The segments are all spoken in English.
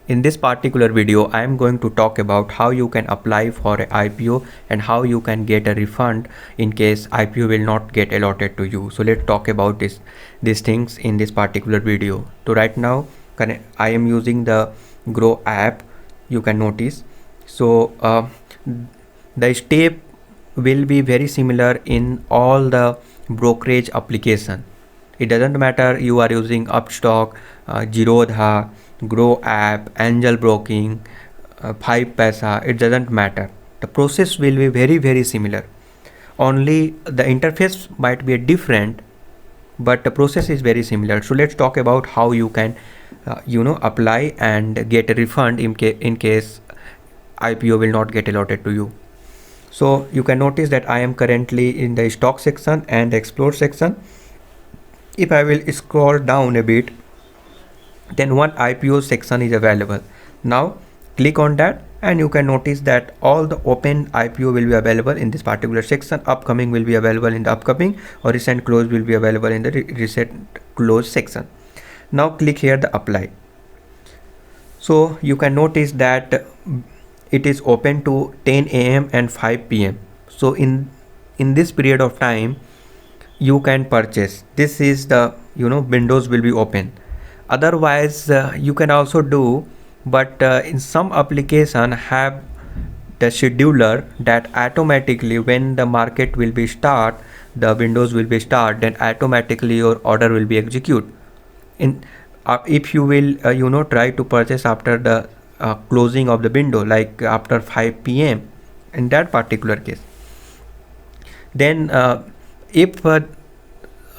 In this particular video, I am going to talk about how you can apply for an IPO and how you can get a refund in case IPO will not get allotted to you. So let's talk about these things in this particular video. So right now, I am using the Grow app. You can notice. So the step will be very similar in all the brokerage application. It doesn't matter you are using Upstock, Zerodha, Grow app, Angel Broking, 5paisa, it doesn't matter. The process will be very similar. Only the interface might be different, but the process is very similar. So let's talk about how you can apply and get a refund in case IPO will not get allotted to you. So you can notice that I am currently in the stock section and explore section. If I will scroll down a bit, then one IPO section is available. Now click on that and you can notice that all the open IPO will be available in this particular section. Upcoming will be available in the upcoming, or recent close will be available in the recent close section. Now click here the apply. So you can notice that it is open to 10 a.m. and 5 p.m. So in this period of time you can purchase. This is the windows will be open. Otherwise you can also do, but in some application have the scheduler that automatically when the market will be start, the windows will be start, then automatically your order will be execute. In if you will try to purchase after the closing of the window, like after 5 p.m. in that particular case, then if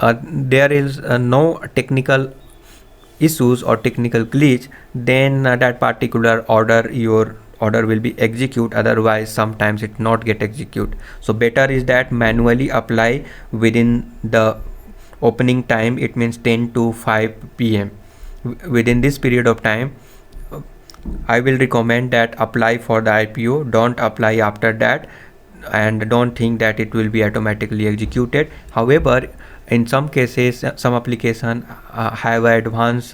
there is no technical issues or technical glitch, then that particular order, your order will be execute. Otherwise sometimes it not get execute. So better is that manually apply within the opening time. It means 10 to 5 p.m. Within this period of time I will recommend that apply for the IPO. Don't apply after that, and don't think that it will be automatically executed. However, in some cases some application have advanced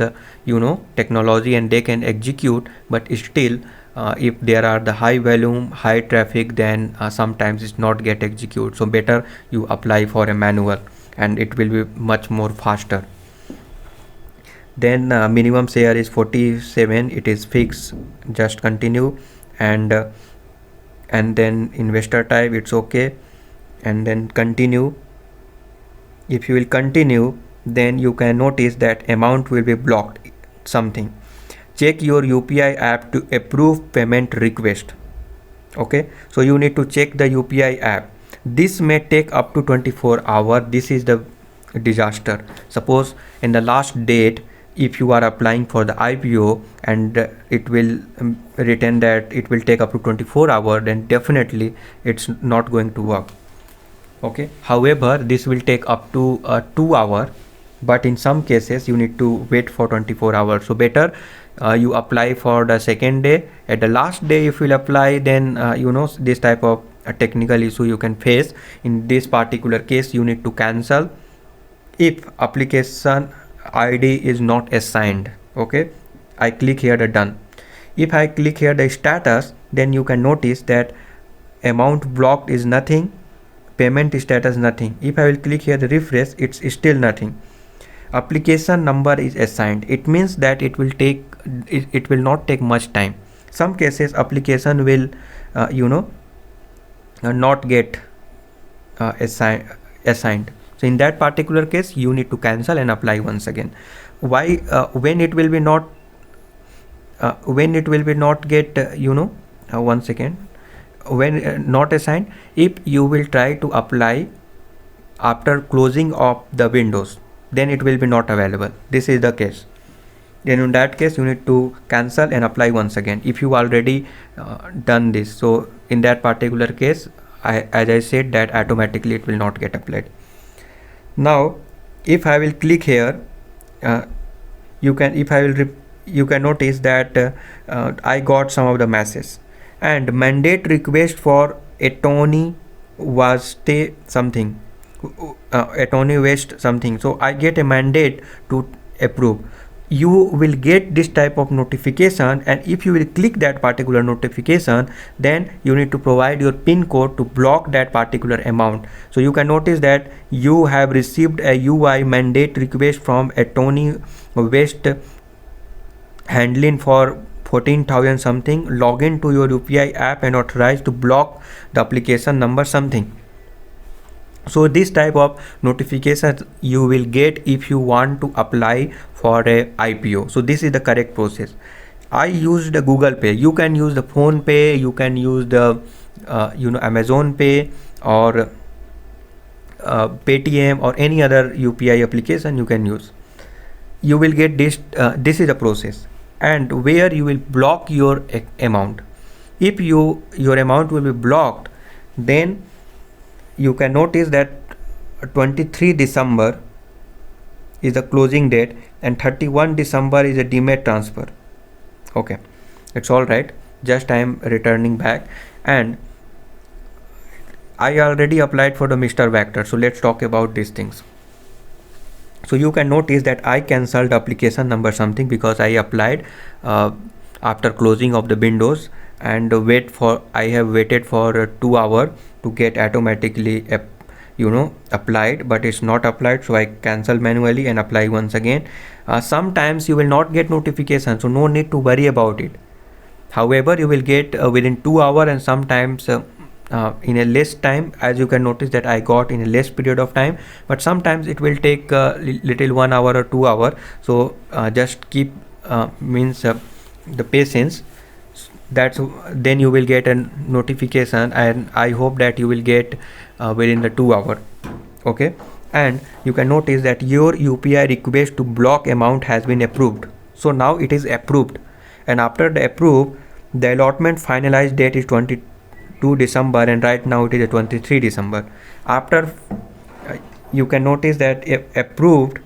technology and they can execute, but still if there are the high volume, high traffic, then sometimes it's not get execute. So better you apply for a manual and it will be much more faster. Then minimum share is 47, it is fixed. Just continue, and then investor type, it's okay, and then continue. If you will continue, then you can notice that amount will be blocked something. Check your UPI app to approve payment request. Okay, so you need to check the UPI app. This may take up to 24 hours. This is the disaster. Suppose in the last date, if you are applying for the IPO and it will written that it will take up to 24 hours, then definitely it's not going to work. Okay, however, this will take up to 2 hours, but in some cases you need to wait for 24 hours. So better you apply for the second day. At the last day if you will apply, then this type of technical issue you can face. In this particular case you need to cancel if application ID is not assigned. Okay, I click here the done. If I click here the status, then you can notice that amount blocked is nothing, payment status nothing. If I will click here the refresh, it's still nothing. Application number is assigned. It means that it will not take much time. Some cases application will not get assigned. So in that particular case you need to cancel and apply once again. Why when it will be not get one second, when not assigned, if you will try to apply after closing of the windows, then it will be not available. This is the case. Then in that case you need to cancel and apply once again if you already done this. So in that particular case, as I said, that automatically it will not get applied. Now if I will click here, you can notice that I got some of the messages, and mandate request for attorney was attorney waste something. So I get a mandate to approve. you will get this type of notification, and if you will click that particular notification, then you need to provide your PIN code to block that particular amount. So you can notice that you have received a UI mandate request from a Tony West handling for 14,000 something. Log in to your UPI app and authorize to block the application number something. So this type of notifications you will get if you want to apply for a IPO. So this is the correct process. I used the Google Pay. You can use the Phone Pay, you can use the Amazon Pay or Paytm or any other UPI application you can use. You will get this. This is the process, and where you will block your amount. If your amount will be blocked, then you can notice that 23 December is the closing date and 31 December is a demat transfer. Okay, it's all right. Just I am returning back, and I already applied for the Mr. Vector. So let's talk about these things. So you can notice that I cancelled application number something because I applied after closing of the windows, and I have waited for 2 hours to get automatically applied, but it's not applied, so I cancel manually and apply once again. Sometimes you will not get notification, so no need to worry about it. However, you will get within 2 hours, and sometimes in a less time, as you can notice that I got in a less period of time, but sometimes it will take little 1 hour or 2 hours. So just keep the patience. Then you will get a notification, and I hope that you will get within the 2 hours. Okay, and you can notice that your UPI request to block amount has been approved. So now it is approved, and after the approve, the allotment finalized date is 22 December, and right now it is 23 December. After you can notice that approved,